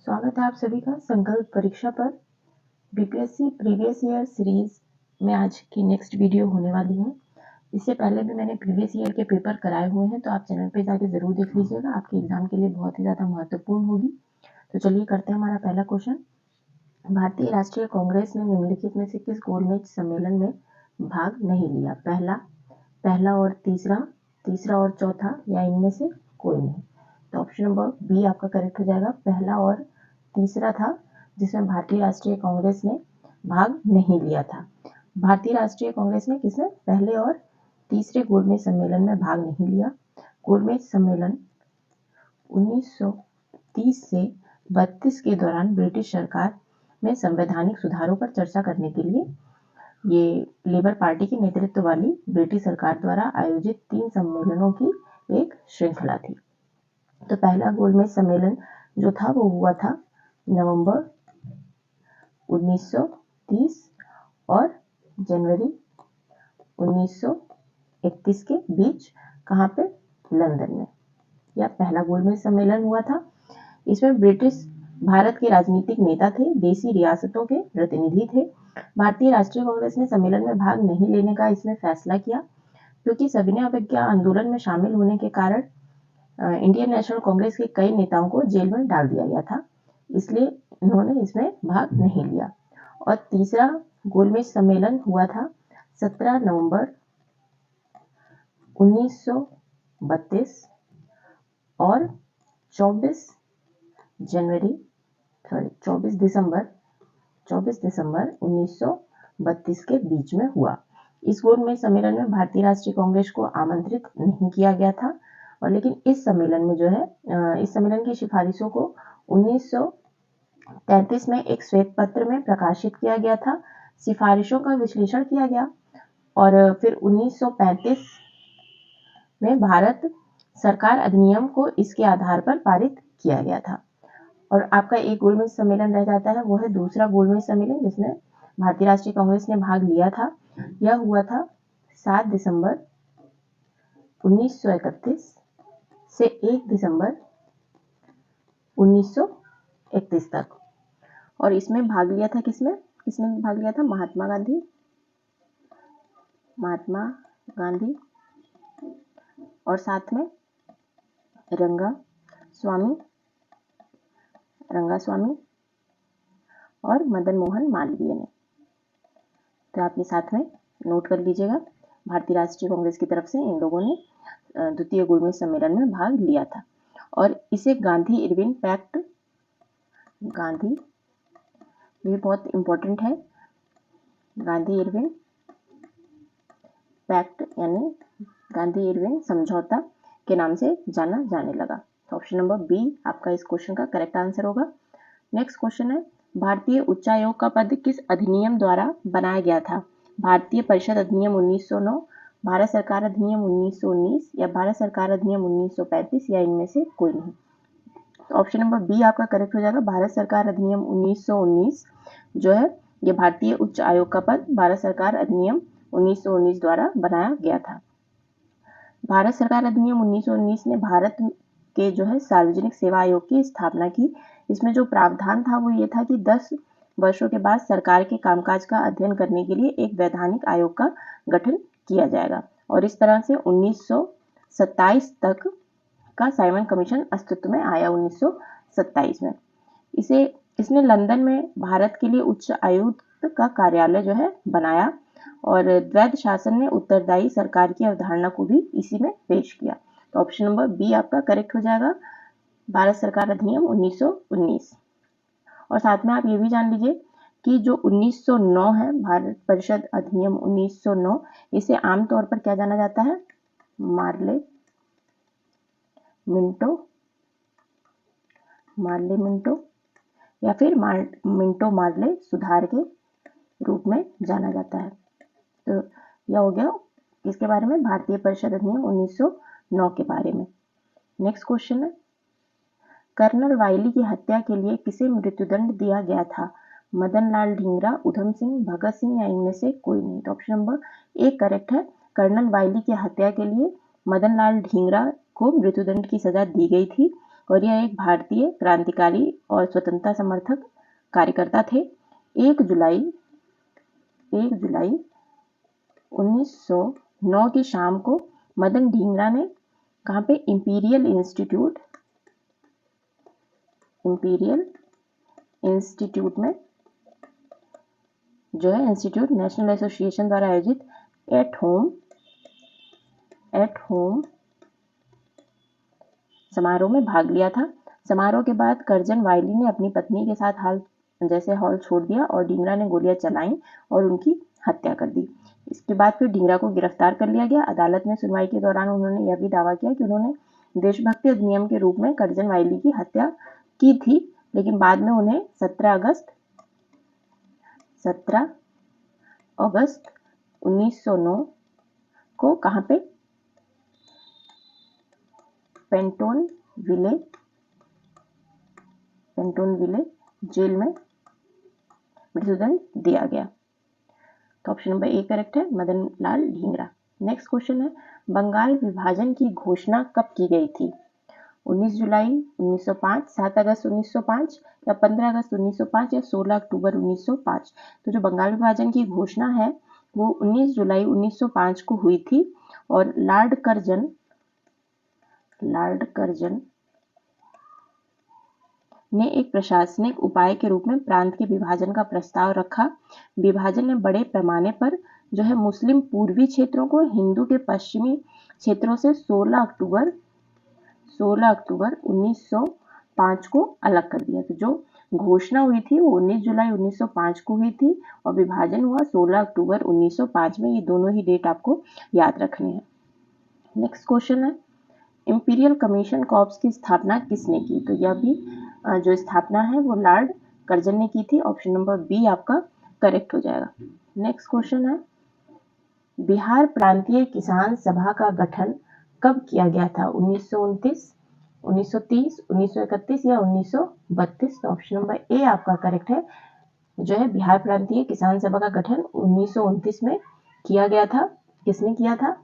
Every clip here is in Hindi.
स्वागत है आप सभी का संकल्प परीक्षा पर। बीपीएससी प्रीवियस ईयर सीरीज में आज की नेक्स्ट वीडियो होने वाली है। इससे पहले भी मैंने प्रीवियस ईयर के पेपर कराए हुए हैं, तो आप चैनल पे जाके जरूर देख लीजिएगा, आपके एग्जाम के लिए बहुत ही ज़्यादा महत्वपूर्ण होगी। तो चलिए करते हैं हमारा पहला क्वेश्चन। भारतीय राष्ट्रीय कांग्रेस ने निम्नलिखित में से किस गोलमेज सम्मेलन में भाग नहीं लिया? पहला और तीसरा, तीसरा और चौथा, या इनमें से कोई नहीं? तो ऑप्शन नंबर बी आपका करेक्ट हो जाएगा। पहला और तीसरा था जिसमें भारतीय राष्ट्रीय कांग्रेस ने भाग नहीं लिया था। भारतीय राष्ट्रीय कांग्रेस ने किसमें? पहले और तीसरे गोलमेज सम्मेलन में भाग नहीं लिया। गोलमेज सम्मेलन 1930 से 32 के दौरान ब्रिटिश सरकार में संवैधानिक सुधारों पर चर्चा करने के लिए ये लेबर पार्टी के नेतृत्व वाली ब्रिटिश सरकार द्वारा आयोजित 3 सम्मेलनों की एक श्रृंखला थी। तो पहला गोलमेज सम्मेलन जो था वो हुआ था नवंबर 1930 और जनवरी 1931 के बीच। कहाँ पे? लंदन में। यह पहला गोलमेज सम्मेलन हुआ था। इसमें ब्रिटिश भारत के राजनीतिक नेता थे, देशी रियासतों के प्रतिनिधि थे। भारतीय राष्ट्रीय कांग्रेस ने सम्मेलन में भाग नहीं लेने का इसमें फैसला किया क्योंकि सविनय अवज्ञा आंदोलन में शामिल होने के कारण इंडियन नेशनल कांग्रेस के कई नेताओं को जेल में डाल दिया गया था, इसलिए उन्होंने इसमें भाग नहीं लिया। और तीसरा गोलमेज सम्मेलन हुआ था 17 नवंबर 1932 और 24 दिसंबर 1932 के बीच में हुआ। इस गोलमेज सम्मेलन में भारतीय राष्ट्रीय कांग्रेस को आमंत्रित नहीं किया गया था, और लेकिन इस सम्मेलन में जो है इस सम्मेलन की सिफारिशों को 1933 में एक श्वेत पत्र में प्रकाशित किया गया था। सिफारिशों का विश्लेषण किया गया और फिर 1935 में भारत सरकार अधिनियम को इसके आधार पर पारित किया गया था। और आपका एक गोलमेज सम्मेलन रह जाता है, वो है दूसरा गोलमेज सम्मेलन जिसमें भारतीय राष्ट्रीय कांग्रेस ने भाग लिया था। यह हुआ था 7 दिसंबर 1931 से 1 दिसंबर 1931 तक। और इसमें भाग लिया था किसने भाग लिया था? महात्मा गांधी और साथ में रंगा स्वामी और मदन मोहन मालवीय ने। तो आप ये साथ में नोट कर लीजिएगा, भारतीय राष्ट्रीय कांग्रेस की तरफ से इन लोगों ने द्वितीय गोलमेज सम्मेलन में भाग लिया था। और इसे गांधी इरविन पैक्ट, ये बहुत इंपॉर्टेंट है, गांधी इरविन पैक्ट यानी गांधी इरविन समझौता के नाम से जाना जाने लगा। तो ऑप्शन नंबर बी आपका इस क्वेश्चन का करेक्ट आंसर होगा। नेक्स्ट क्वेश्चन है, भारतीय उच्चायोग का पद किस अधिनियम द्वारा बनाया गया था? भारतीय परिषद अधिनियम 1909, भारत सरकार अधिनियम 1919 या भारत सरकार अधिनियम 1935 या इनमें से कोई नहीं? तो ऑप्शन नंबर बी आपका करेक्ट हो जाएगा। भारत सरकार अधिनियम 1919 जो है ये भारतीय उच्च आयोग का पद भारत सरकार अधिनियम 1919 द्वारा बनाया गया था। भारत सरकार अधिनियम 1919 ने भारत के जो है सार्वजनिक सेवा आयोग की स्थापना की। इसमें जो प्रावधान था वो ये था कि 10 वर्षों के बाद सरकार के कामकाज का अध्ययन करने के लिए एक वैधानिक आयोग का गठन किया जाएगा। और इस तरह से 1927 तक का साइमन कमीशन अस्तित्व में आया। 1927 में इसने लंदन में भारत के लिए उच्च आयुक्त का कार्यालय जो है बनाया और द्वैध शासन में उत्तरदायी सरकार की अवधारणा को भी इसी में पेश किया। तो ऑप्शन नंबर बी आपका करेक्ट हो जाएगा, भारत सरकार अधिनियम 1919। और साथ में आप ये भी जान लीजिए कि जो 1909 है, भारत परिषद अधिनियम 1909, इसे आमतौर पर क्या जाना जाता है? मार्ले मिंटो या फिर मिंटो मार्ले सुधार के रूप में जाना जाता है। तो यह हो गया इसके बारे में, भारतीय परिषद अधिनियम 1909 के बारे में। नेक्स्ट क्वेश्चन है, कर्नल वाइली की हत्या के लिए किसे मृत्युदंड दिया गया था? मदन लाल ढींगरा, उधम सिंह, भगत सिंह या इनमें से कोई नहीं? तो ऑप्शन नंबर ए करेक्ट है। कर्नल वाइली की हत्या के लिए मदन लाल ढींगरा को मृत्युदंड की सजा दी गई थी। और यह एक भारतीय क्रांतिकारी और स्वतंत्रता समर्थक कार्यकर्ता थे। 1 जुलाई 1909 की शाम को मदन ढींगरा ने कहाँ पे इंपीरियल इंस्टीट्यूट में जो है इंस्टीट्यूट नेशनल एसोसिएशन द्वारा आयोजित एट होम समारोह में भाग लिया था। समारोह के बाद कर्जन वाइली ने अपनी पत्नी के साथ हॉल छोड़ दिया और ढींगरा ने गोलियां चलाईं और उनकी हत्या कर दी। इसके बाद फिर ढींगरा को गिरफ्तार कर लिया गया। अदालत में सुनवाई के दौरान उन्होंने यह भी दावा किया कि उन्होंने देशभक्ति अधिनियम के रूप में कर्जन वाइली की हत्या की थी, लेकिन बाद में उन्हें 17 अगस्त 1909 को कहाँ पे पेंटोन विले जेल में मृत्युदंड दिया गया। तो ऑप्शन नंबर ए करेक्ट है, मदन लाल ढींगरा। नेक्स्ट क्वेश्चन है, बंगाल विभाजन की घोषणा कब की गई थी? 19 जुलाई 1905, 7 अगस्त 1905 या 15 अगस्त 1905 या 16 अक्टूबर 1905। तो जो बंगाल विभाजन की घोषणा है वो 19 जुलाई 1905 को हुई थी और लॉर्ड कर्जन ने एक प्रशासनिक उपाय के रूप में प्रांत के विभाजन का प्रस्ताव रखा। विभाजन ने बड़े पैमाने पर जो है मुस्लिम पूर्वी क्षेत्रों को हिंदू के पश्चिमी क्षेत्रों से 16 अक्टूबर 1905 को अलग कर दिया। तो जो घोषणा हुई थी वो 19 जुलाई 1905 को हुई थी और विभाजन हुआ 16 अक्टूबर 1905 में। ये दोनों ही डेट आपको याद रखने हैं। नेक्स्ट क्वेश्चन है, इंपीरियल कमीशन कॉर्प्स की स्थापना किसने की? तो यह भी जो स्थापना है वो लॉर्ड कर्जन ने की थी। ऑप्शन नंबर बी आपका करेक्ट हो जाएगा। नेक्स्ट क्वेश्चन है, बिहार प्रांतीय किसान सभा का गठन कब किया गया था? 1929, 1930, 1931 या 1932। तो ऑप्शन नंबर ए आपका करेक्ट है, जो है बिहार प्रांतीय किसान सभा का गठन 1929 में किया गया था। किसने किया था?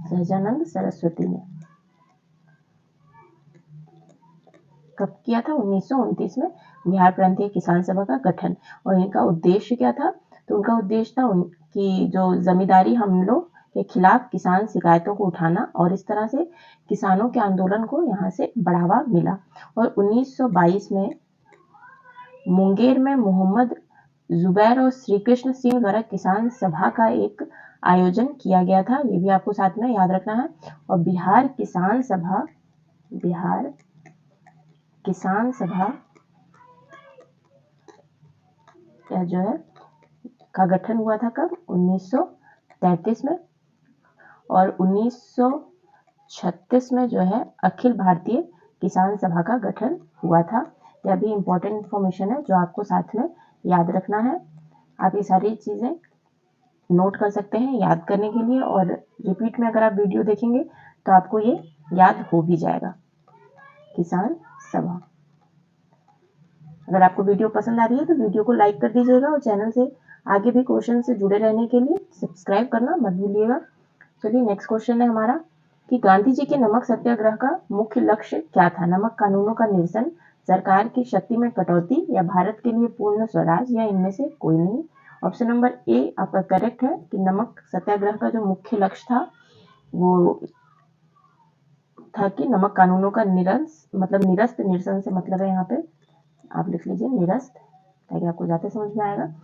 सहजानंद सरस्वती ने। कब किया था? 1929 में बिहार प्रांतीय किसान सभा का गठन। और इनका उद्देश्य क्या था? तो उनका उद्देश्य था कि जो जमींदारी हमलों के खिलाफ किसान शिकायतों को उठाना और इस तरह से किसानों के आंदोलन को यहाँ से बढ़ावा मिला। और 1922 में मुंगेर में मोहम्मद जुबैर और श्री कृष्ण सिंह द्वारा किसान सभा का एक आयोजन किया गया था। ये भी आपको साथ में याद रखना है। और बिहार किसान सभा जो है का गठन हुआ था कब? 1933 में। और 1936 में जो है अखिल भारतीय किसान सभा का गठन हुआ था। यह भी इम्पोर्टेंट इंफॉर्मेशन है जो आपको साथ में याद रखना है। आप ये सारी चीजें नोट कर सकते हैं याद करने के लिए, और रिपीट में अगर आप वीडियो देखेंगे तो आपको ये याद हो भी जाएगा। किसान सभा। अगर आपको वीडियो पसंद आ रही है तो वीडियो को लाइक कर दीजिएगा और चैनल से आगे भी क्वेश्चन से जुड़े रहने के लिए सब्सक्राइब करना मत भूलिएगा। चलिए नेक्स्ट क्वेश्चन है हमारा कि गांधी जी के नमक सत्याग्रह का मुख्य लक्ष्य क्या था? नमक कानूनों का निरसन, सरकार की शक्ति में कटौती या भारत के लिए पूर्ण स्वराज या इनमें से कोई नहीं। ऑप्शन नंबर ए आपका करेक्ट है कि नमक सत्याग्रह का जो मुख्य लक्ष्य था वो था कि नमक कानूनों का निरस्त निरसन से मतलब है यहाँ पे आप लिख लीजिए निरस्त, ताकि आपको ज्यादा समझ में आएगा।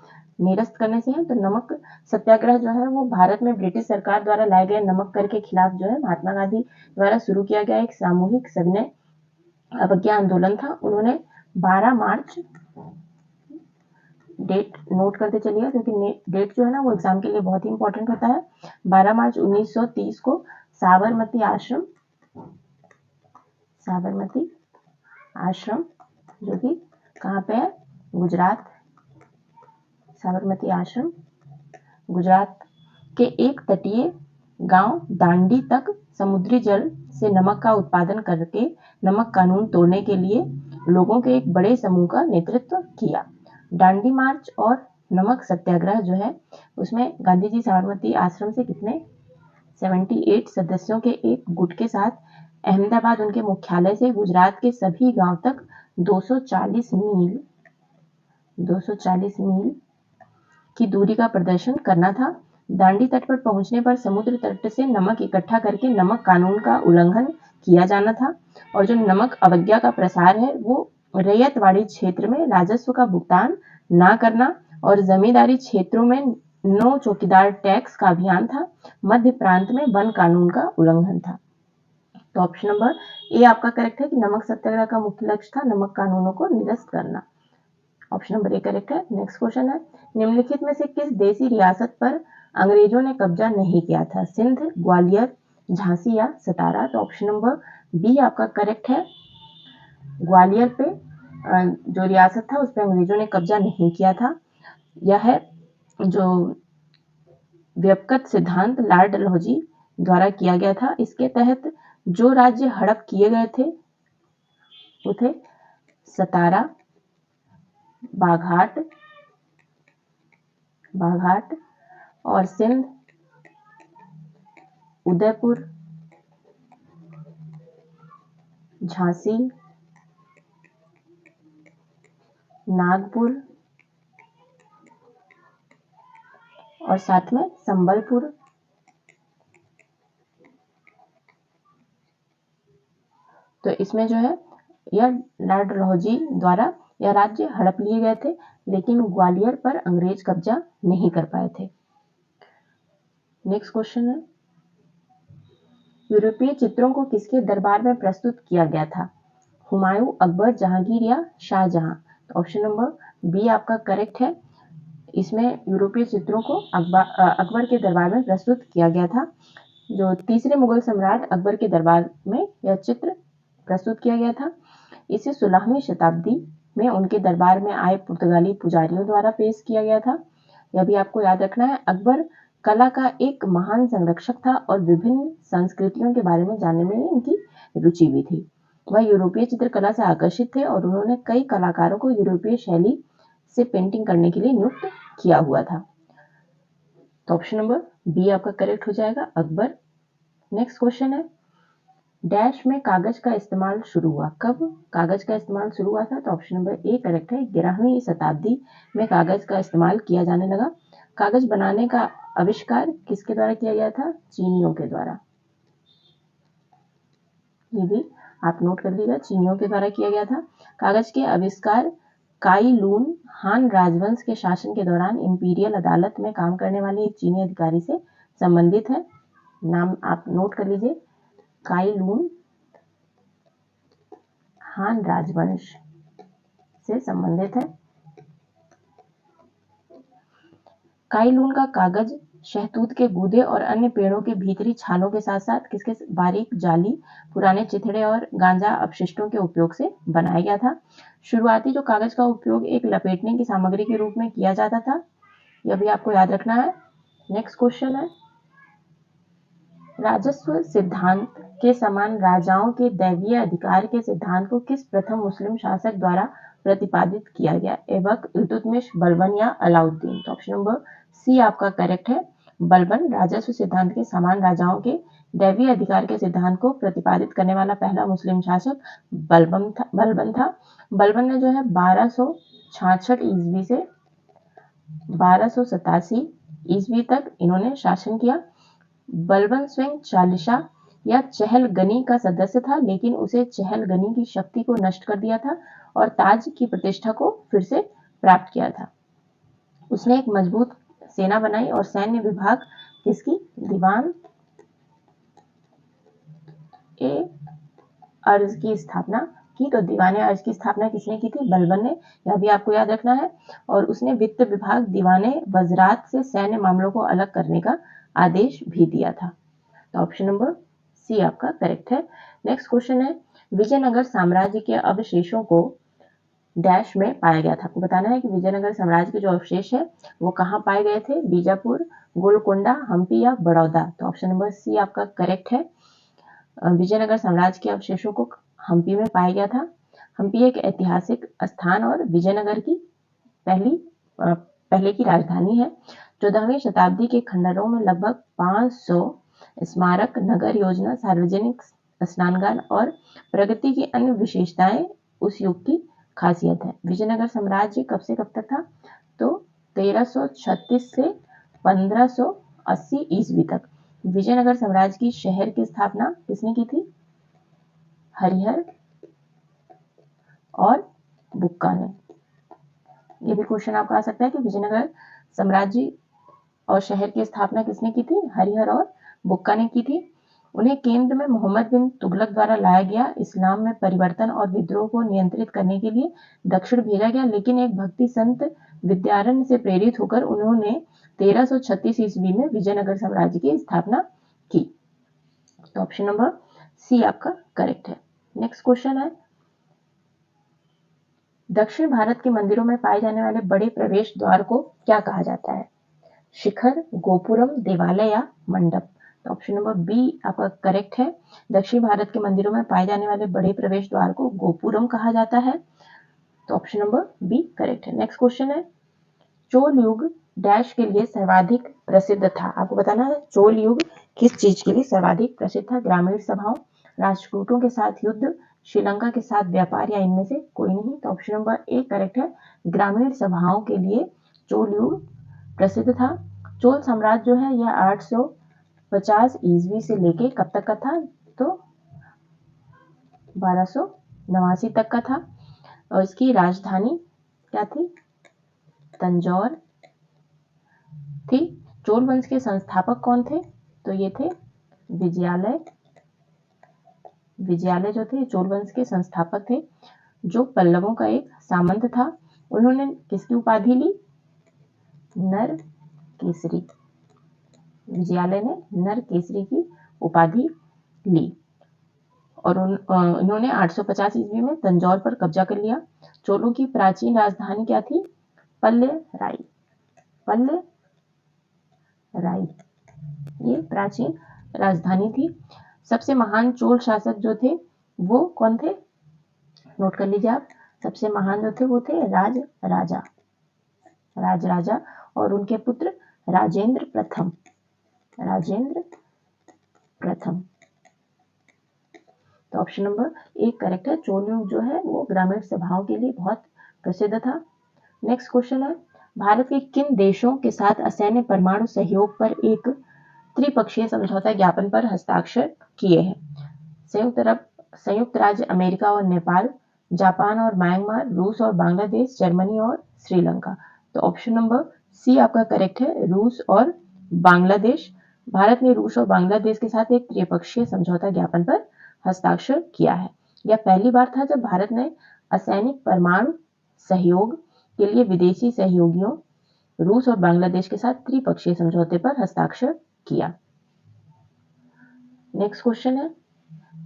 निरस्त करने से है तो नमक सत्याग्रह जो है वो भारत में ब्रिटिश सरकार द्वारा लाए गए नमक कर के खिलाफ जो है महात्मा गांधी द्वारा शुरू किया गया एक सामूहिक सविनय अवज्ञा आंदोलन था। उन्होंने 12 मार्च, डेट नोट करते चलिए क्योंकि डेट जो है ना वो एग्जाम के लिए बहुत ही इंपॉर्टेंट होता है। 12 मार्च 1930 को साबरमती आश्रम जो कि कहाँ पे है? गुजरात। साबरमती आश्रम गुजरात के एक तटीय गांव दांडी तक समुद्री जल से नमक का उत्पादन करके नमक कानून तोड़ने के लिए लोगों के एक बड़े समूह का नेतृत्व किया। दांडी मार्च और नमक सत्याग्रह जो है उसमें गांधी जी साबरमती आश्रम से कितने 78 सदस्यों के एक गुट के साथ अहमदाबाद उनके मुख्यालय से गुजरात के सभी गांव तक 240 मील की दूरी का प्रदर्शन करना था। दांडी तट पर पहुंचने पर समुद्र तट से नमक इकट्ठा करके नमक कानून का उल्लंघन किया जाना था और जो नमक अवज्ञा का प्रसार है वो रैयतवाड़ी क्षेत्र में राजस्व का भुगतान ना करना और जमींदारी क्षेत्रों में नो चौकीदार टैक्स का अभियान था। मध्य प्रांत में वन कानून का उल्लंघन था। तो ऑप्शन नंबर ए आपका करेक्ट है कि नमक सत्याग्रह का मुख्य लक्ष्य था नमक कानूनों को निरस्त करना। ऑप्शन नंबर ए करेक्ट है। नेक्स्ट क्वेश्चन है, निम्नलिखित में से किस देसी रियासत पर अंग्रेजों ने कब्जा नहीं किया था? सिंध, ग्वालियर, झांसी या सतारा? तो ऑप्शन नंबर बी आपका करेक्ट है। ग्वालियर पे जो रियासत था उस पर अंग्रेजों ने कब्जा नहीं किया था। यह है जो व्यापक सिद्धांत लॉर्ड डलहौजी द्वारा किया गया था। इसके तहत जो राज्य हड़प किए गए थे वो थे सतारा, बाघाट और सिंध, उदयपुर, झांसी, नागपुर और साथ में संबलपुर। तो इसमें जो है यह लॉर्ड डलहौजी द्वारा यह राज्य हड़प लिए गए थे लेकिन ग्वालियर पर अंग्रेज कब्जा नहीं कर पाए थे। नेक्स्ट क्वेश्चन है, यूरोपीय चित्रों को किसके दरबार में प्रस्तुत किया गया था? हुमायूं, अकबर, जहांगीर या शाहजहां? तो ऑप्शन नंबर बी आपका करेक्ट है। इसमें यूरोपीय चित्रों को अकबर के दरबार में प्रस्तुत किया गया था। जो तीसरे मुगल सम्राट अकबर के दरबार में यह चित्र प्रस्तुत किया गया था। इसे 16वीं शताब्दी में उनके दरबार में आए पुर्तगाली पुजारियों द्वारा पेश किया गया था। यह भी आपको याद रखना है। अकबर कला का एक महान संरक्षक था और विभिन्न संस्कृतियों के बारे में जानने में इनकी रुचि भी थी। वह यूरोपीय चित्रकला से आकर्षित थे और उन्होंने कई कलाकारों को यूरोपीय शैली से पेंटिंग करने के लिए नियुक्त किया हुआ था। तो ऑप्शन नंबर बी आपका करेक्ट हो जाएगा, अकबर। नेक्स्ट क्वेश्चन है, डैश में कागज का इस्तेमाल शुरू हुआ? कब कागज का इस्तेमाल शुरू हुआ था? तो ऑप्शन नंबर ए करेक्ट है। 11वीं शताब्दी में कागज का इस्तेमाल किया जाने लगा। कागज बनाने का आविष्कार किसके द्वारा किया गया था? चीनियों के द्वारा। ये भी आप नोट कर लीजिएगा, चीनियों के द्वारा किया गया था। कागज के आविष्कार काई लून हान राजवंश के शासन के दौरान इंपीरियल अदालत में काम करने वाले एक चीनी अधिकारी से संबंधित है। नाम आप नोट कर लीजिए, काई लून हान राजवंश से संबंधित है। काई लून का कागज शहतूत के गूदे और अन्य पेड़ों के भीतरी छालों के साथ साथ किसके बारीक जाली, पुराने चिथड़े और गांजा अपशिष्टों के उपयोग से बनाया गया था। शुरुआती जो कागज का उपयोग एक लपेटने की सामग्री के रूप में किया जाता था, यह भी आपको याद रखना है। नेक्स्ट क्वेश्चन है, राजस्व सिद्धांत के समान राजाओं के दैवीय अधिकार के सिद्धांत को किस प्रथम मुस्लिम शासक द्वारा प्रतिपादित किया गया? ऐबक, इल्तुतमिश, बलबन या अलाउद्दीन? तो ऑप्शन नंबर सी आपका करेक्ट है, बलबन। राजस्व सिद्धांत के समान राजाओं के दैवीय अधिकार के सिद्धांत को प्रतिपादित करने वाला पहला मुस्लिम शासक बलबन था। बलबन ने जो है 1266 ईस्वी से 1287 ईस्वी तक इन्होंने शासन किया। बलबन स्वयं चालिशा या चहलगनी का सदस्य था लेकिन उसे चहलगनी की शक्ति को नष्ट कर दिया था और ताज की प्रतिष्ठा को फिर से प्राप्त किया था। उसने एक मजबूत सेना बनाई और सैन्य विभाग किसकी? दीवान ए अर्ज की स्थापना की। तो दीवान ए अर्ज की स्थापना किसने की थी? बलबन ने। यह भी आपको याद रखना है। और उसने वित्त विभाग दीवाने वजरात से सैन्य मामलों को अलग करने का आदेश भी दिया था। तो ऑप्शन नंबर सी आपका करेक्ट है। नेक्स्ट क्वेश्चन है, विजयनगर साम्राज्य के अवशेषों को डैश में पाया गया था? आपको बताना है कि विजयनगर साम्राज्य के जो अवशेष है वो कहाँ पाए गए थे? बीजापुर, गोलकोंडा, हम्पी या बड़ौदा? तो ऑप्शन नंबर सी आपका करेक्ट है। विजयनगर साम्राज्य के अवशेषों को हम्पी में पाया गया था। हम्पी एक ऐतिहासिक स्थान और विजयनगर की पहले की राजधानी है। 14वीं शताब्दी के खंडहरों में लगभग 500 स्मारक, नगर योजना, सार्वजनिक स्नानगार और प्रगति की अन्य विशेषताएं उस युग की खासियत है। विजयनगर साम्राज्य कब से कब तक था? तो 1336 से 1580 ईस्वी तक। विजयनगर साम्राज्य की शहर की स्थापना किसने की थी? हरिहर और बुक्का ने। ये भी क्वेश्चन आपका आ सकता है कि विजयनगर साम्राज्य और शहर की स्थापना किसने की थी? हरिहर और बुक्का ने की थी। उन्हें केंद्र में मोहम्मद बिन तुगलक द्वारा लाया गया। इस्लाम में परिवर्तन और विद्रोह को नियंत्रित करने के लिए दक्षिण भेजा गया, लेकिन एक भक्ति संत विद्यारण्य से प्रेरित होकर उन्होंने 1336 ईस्वी में विजयनगर साम्राज्य की स्थापना की। तो ऑप्शन नंबर सी आपका करेक्ट है। नेक्स्ट क्वेश्चन है, दक्षिण भारत के मंदिरों में पाए जाने वाले बड़े प्रवेश द्वार को क्या कहा जाता है? शिखर, गोपुरम, देवालय या मंडप? तो ऑप्शन नंबर बी आपका करेक्ट है। दक्षिण भारत के मंदिरों में पाए जाने वाले बड़े प्रवेश द्वार को गोपुरम कहा जाता है। तो ऑप्शन नंबर बी करेक्ट है। नेक्स्ट क्वेश्चन है, चोल युग डैश के लिए सर्वाधिक प्रसिद्ध था? आपको बताना है चोल युग किस चीज के लिए सर्वाधिक प्रसिद्ध था? ग्रामीण सभाओं, राष्ट्रकूटों के साथ युद्ध, श्रीलंका के साथ व्यापार या इनमें से कोई नहीं? तो ऑप्शन नंबर ए करेक्ट है। ग्रामीण सभाओं के लिए चोल युग प्रसिद्ध था। चोल साम्राज्य जो है यह 850 ईस्वी से लेके कब तक का था? तो 1289 तक का था। और इसकी राजधानी क्या थी? तंजौर थी। चोल वंश के संस्थापक कौन थे? तो ये थे विजयालय जो थे चोल वंश के संस्थापक थे, जो पल्लवों का एक सामंत था। उन्होंने किसकी उपाधि ली? नर केसरी। विजयालय ने नर केसरी की उपाधि ली और इन्होंने 850 ईस्वी में तंजौर पर कब्जा कर लिया। चोलों की प्राचीन राजधानी क्या थी? पल्लेराई। ये प्राचीन राजधानी थी। सबसे महान चोल शासक जो थे वो कौन थे? नोट कर लीजिए आप। सबसे महान जो थे वो थे राजराजा और उनके पुत्र राजेंद्र प्रथम। तो ऑप्शन नंबर ए करेक्ट है। चोल युग जो है वो ग्रामीण सभाओं के लिए बहुत प्रसिद्ध था। नेक्स्ट क्वेश्चन है, भारत के किन देशों के साथ असैन्य परमाणु सहयोग पर एक त्रिपक्षीय समझौता ज्ञापन पर हस्ताक्षर किए हैं? संयुक्त राज्य अमेरिका और नेपाल, जापान और म्यांमार, रूस और बांग्लादेश, जर्मनी और श्रीलंका। तो ऑप्शन नंबर सी आपका करेक्ट है, रूस और बांग्लादेश। भारत ने रूस और बांग्लादेश के साथ एक त्रिपक्षीय समझौता ज्ञापन पर हस्ताक्षर किया है। यह पहली बार था जब भारत ने असैनिक परमाणु सहयोग के लिए विदेशी सहयोगियों रूस और बांग्लादेश के साथ त्रिपक्षीय समझौते पर हस्ताक्षर किया। नेक्स्ट क्वेश्चन है,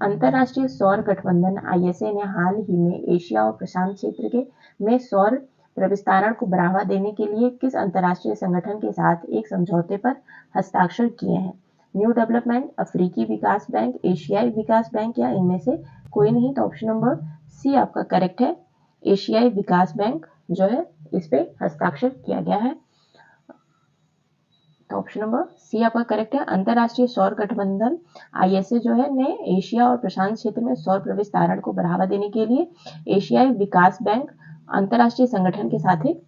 अंतरराष्ट्रीय सौर गठबंधन आईएसए ने हाल ही में एशिया और प्रशांत क्षेत्र में सौर प्रविस्तारण को बढ़ावा देने के लिए किस अंतरराष्ट्रीय संगठन के साथ एक समझौते पर हस्ताक्षर किए हैं? न्यू डेवलपमेंट, अफ्रीकी विकास बैंक, एशियाई विकास बैंक या इनमें से कोई नहीं? तो ऑप्शन नंबर सी आपका करेक्ट है। एशियाई विकास बैंक जो है इस पे हस्ताक्षर किया गया है। तो ऑप्शन नंबर सी आपका करेक्ट है। अंतरराष्ट्रीय सौर गठबंधन आईएसए जो है ने एशिया और प्रशांत क्षेत्र में सौर प्रविस्तारण को बढ़ावा देने के लिए एशियाई विकास बैंक अंतरराष्ट्रीय संगठन के साथ एक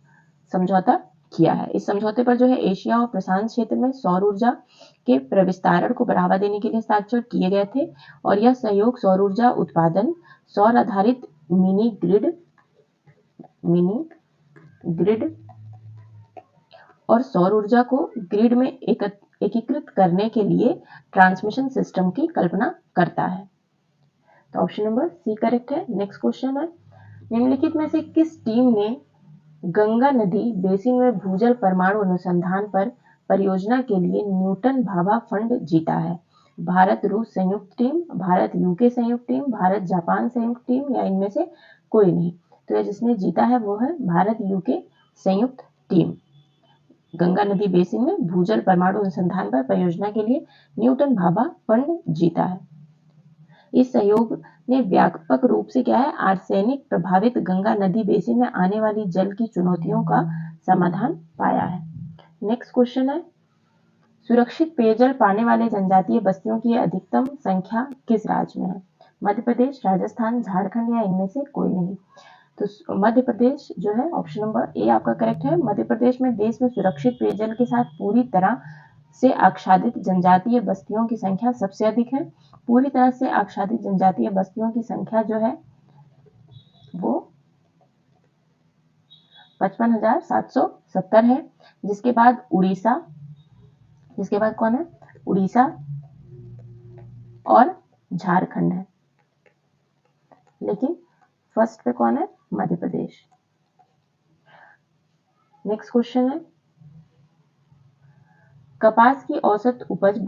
समझौता किया है। इस समझौते पर जो है एशिया और प्रशांत क्षेत्र में सौर ऊर्जा के प्रविस्तारण को बढ़ावा देने के लिए हस्ताक्षर किए गए थे और यह सहयोग सौर ऊर्जा उत्पादन, सौर आधारित मिनी ग्रिड और सौर ऊर्जा को ग्रिड में एकीकृत करने के लिए ट्रांसमिशन सिस्टम की कल्पना करता है। तो ऑप्शन नंबर सी करेक्ट है। नेक्स्ट क्वेश्चन है, निम्नलिखित में से किस टीम ने गंगा नदी बेसिन में भूजल परमाणु अनुसंधान पर परियोजना के लिए न्यूटन भाभा फंड जीता है? भारत रूस संयुक्त टीम, भारत यूके संयुक्त टीम, भारत जापान संयुक्त टीम या इनमें से कोई नहीं? तो जिसने जीता है वो है भारत यूके संयुक्त टीम। गंगा नदी बेसिन में भूजल परमाणु अनुसंधान पर परियोजना के लिए न्यूटन भाभा फंड जीता है। इस सहयोग ने व्यापक रूप से क्या है, आर्सेनिक प्रभावित गंगा नदी बेसिन में आने वाली जल की चुनौतियों का समाधान पाया है। नेक्स्ट क्वेश्चन है, सुरक्षित पेयजल पाने वाले जनजातीय बस्तियों की अधिकतम संख्या किस राज्य में है? मध्य प्रदेश, राजस्थान, झारखंड या इनमें से कोई नहीं। तो मध्य प्रदेश जो है, ऑप्शन नंबर ए आपका करेक्ट है। मध्य प्रदेश में देश में सुरक्षित पेयजल के साथ पूरी तरह से आच्छादित जनजातीय बस्तियों की संख्या सबसे अधिक है। पूरी तरह से आच्छादित जनजातीय बस्तियों की संख्या जो है वो 55,770 है। जिसके बाद उड़ीसा, जिसके बाद कौन है? उड़ीसा और झारखंड है, लेकिन फर्स्ट पे कौन है? मध्य प्रदेश। नेक्स्ट क्वेश्चन है, कपास की औसत उपज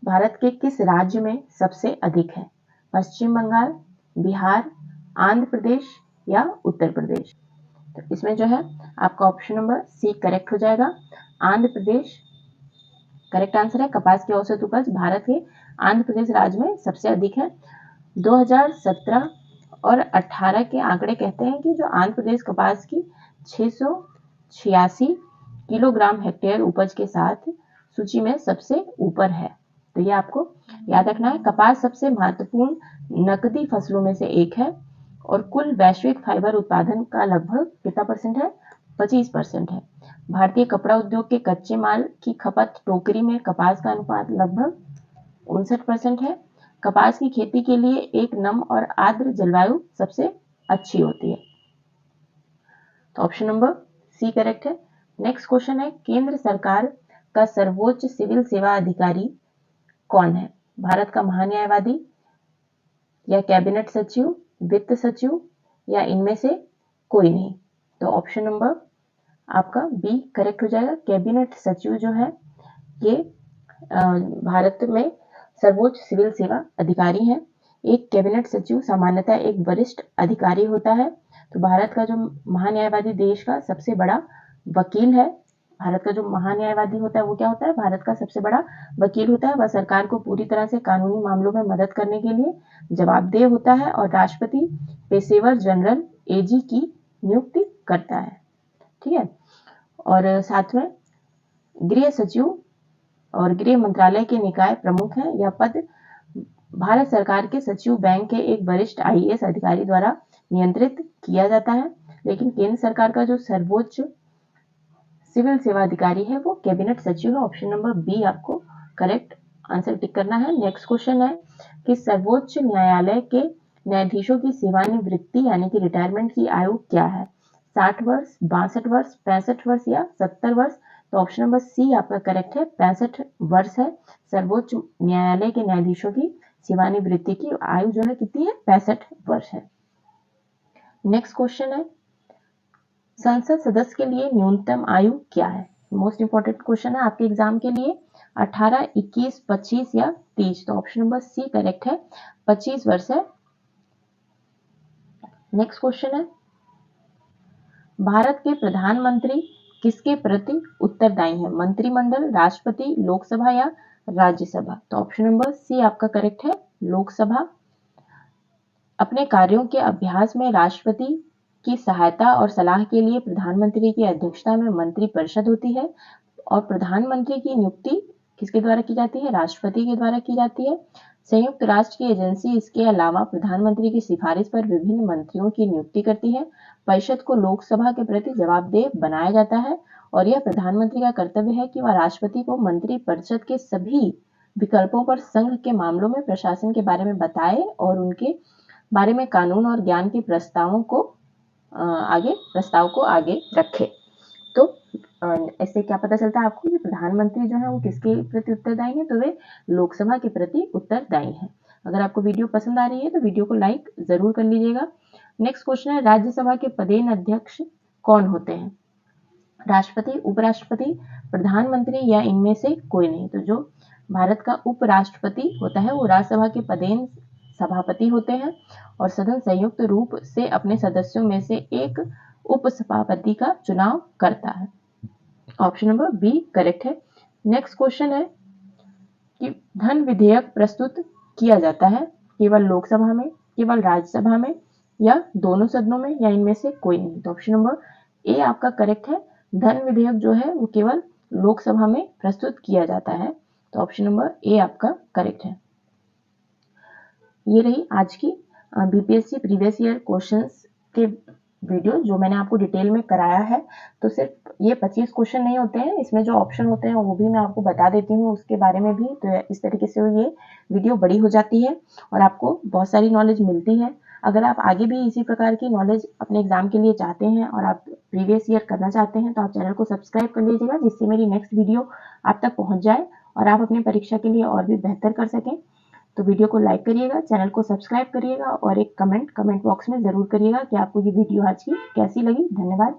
भारत के किस राज्य में सबसे अधिक है? पश्चिम बंगाल, बिहार, आंध्र प्रदेश या उत्तर प्रदेश? तो इसमें जो है आपका ऑप्शन नंबर सी करेक्ट हो जाएगा, आंध्र प्रदेश करेक्ट आंसर है। कपास की औसत उपज भारत के आंध्र प्रदेश राज्य में सबसे अधिक है। 2017 और 18 के आंकड़े कहते हैं कि जो आंध्र प्रदेश कपास की 686 किलोग्राम हेक्टेयर उपज के साथ सूची में सबसे ऊपर है। तो ये आपको याद रखना है। कपास सबसे महत्वपूर्ण नकदी फसलों में से एक है और कुल वैश्विक फाइबर उत्पादन का लगभग कितना परसेंट है? 25% है। भारतीय कपड़ा उद्योग के कच्चे माल की खपत टोकरी में कपास का अनुपात लगभग 59% है। कपास की खेती के लिए एक नम और आर्द्र जलवायु सबसे अच्छी होती है। तो ऑप्शन नंबर सी करेक्ट है। नेक्स्ट क्वेश्चन है, केंद्र सरकार का सर्वोच्च सिविल सेवा अधिकारी कौन है? भारत का महान्यायवादी या कैबिनेट सचिव, वित्त सचिव या इनमें से कोई नहीं? तो ऑप्शन नंबर आपका बी करेक्ट हो जाएगा। कैबिनेट सचिव जो है ये भारत में सर्वोच्च सिविल सेवा अधिकारी है। एक कैबिनेट सचिव सामान्यतः एक वरिष्ठ अधिकारी होता है। तो भारत का जो महान्यायवादी देश का सबसे बड़ा वकील है। भारत का जो महान्यायवादी होता है वो क्या होता है? भारत का सबसे बड़ा वकील होता है। वह सरकार को पूरी तरह से कानूनी मामलों में मदद करने के लिए जवाबदेह होता है और राष्ट्रपति पेशेवर जनरल एजी की नियुक्ति करता है। ठीक है। और साथ में गृह सचिव और गृह मंत्रालय के निकाय प्रमुख हैं। यह पद भारत सरकार के सचिव बैंक के एक वरिष्ठ आईएएस अधिकारी द्वारा नियंत्रित किया जाता है। लेकिन केंद्र सरकार का जो सर्वोच्च सिविल सेवा अधिकारी है वो कैबिनेट सचिव है। ऑप्शन नंबर बी आपको करेक्ट आंसर टिक करना है। नेक्स्ट क्वेश्चन है कि सर्वोच्च न्यायालय के न्यायाधीशों की सेवानिवृत्ति यानी कि रिटायरमेंट की आयु क्या है? 60 वर्ष, 62 वर्ष, 65 वर्ष या 70 वर्ष? तो ऑप्शन नंबर सी आपका करेक्ट है, 65 वर्ष है। सर्वोच्च न्यायालय के न्यायाधीशों की सेवानिवृत्ति की आयु जो है कितनी है? 65 वर्ष है। नेक्स्ट क्वेश्चन है, संसद सदस्य के लिए न्यूनतम आयु क्या है? मोस्ट इंपॉर्टेंट क्वेश्चन है आपके एग्जाम के लिए। 18, 21, 25 या 30? तो ऑप्शन नंबर सी करेक्ट है, 25 वर्ष है। नेक्स्ट क्वेश्चन है, भारत के प्रधानमंत्री किसके प्रति उत्तरदायी है? मंत्रिमंडल, राष्ट्रपति, लोकसभा या राज्यसभा? तो ऑप्शन नंबर सी आपका करेक्ट है, लोकसभा। अपने कार्यों के अभ्यास में राष्ट्रपति की सहायता और सलाह के लिए प्रधानमंत्री की अध्यक्षता में मंत्रिपरिषद होती है और प्रधानमंत्री की नियुक्ति किसके द्वारा की जाती है? राष्ट्रपति के द्वारा की जाती है। संयुक्त राष्ट्र की एजेंसी इसके अलावा प्रधानमंत्री की सिफारिश पर विभिन्न मंत्रियों की नियुक्ति करती है। परिषद को लोकसभा के प्रति जवाबदेह बनाया जाता है और यह प्रधानमंत्री का कर्तव्य है कि वह राष्ट्रपति को मंत्रिपरिषद के सभी विकल्पों पर संघ के मामलों में प्रशासन के बारे में बताए और उनके बारे में कानून और ज्ञान के प्रस्ताव को आगे रखे। तो इससे क्या पता चलता है आपको कि प्रधानमंत्री जो है वो किसके प्रति उत्तरदायी है? तो वे लोकसभा के प्रति उत्तरदायी है। अगर आपको वीडियो पसंद आ रही है तो वीडियो को लाइक जरूर कर लीजिएगा। नेक्स्ट क्वेश्चन है, राज्यसभा के पदेन अध्यक्ष कौन होते हैं? राष्ट्रपति, उपराष्ट्रपति, प्रधानमंत्री या इनमें से कोई नहीं? तो जो भारत का उपराष्ट्रपति होता है वो राज्यसभा के पदेन सभापति होते हैं और सदन संयुक्त रूप से अपने सदस्यों में से एक उपसभापति का चुनाव करता है। ऑप्शन नंबर बी करेक्ट है। नेक्स्ट क्वेश्चन है कि धन विधेयक प्रस्तुत किया जाता है केवल लोकसभा में, केवल राज्यसभा में या दोनों सदनों में या इनमें से कोई नहीं? तो ऑप्शन नंबर ए आपका करेक्ट है, धन विधेयक जो है वो केवल लोकसभा में प्रस्तुत किया जाता है। तो ऑप्शन नंबर ए आपका करेक्ट है। ये रही आज की बीपीएससी प्रीवियस ईयर क्वेश्चंस के वीडियो जो मैंने आपको डिटेल में कराया है। तो सिर्फ ये 25 क्वेश्चन नहीं होते हैं, इसमें जो ऑप्शन होते हैं वो भी मैं आपको बता देती हूँ उसके बारे में भी। तो इस तरीके से ये वीडियो बड़ी हो जाती है और आपको बहुत सारी नॉलेज मिलती है। अगर आप आगे भी इसी प्रकार की नॉलेज अपने एग्जाम के लिए चाहते हैं और आप प्रीवियस ईयर करना चाहते हैं तो आप चैनल को सब्सक्राइब कर लीजिएगा, जिससे मेरी नेक्स्ट वीडियो आप तक पहुंच जाए और आप अपनी परीक्षा के लिए और भी बेहतर कर सकें। तो वीडियो को लाइक करिएगा, चैनल को सब्सक्राइब करिएगा और एक कमेंट बॉक्स में ज़रूर करिएगा कि आपको ये वीडियो आज की कैसी लगी। धन्यवाद।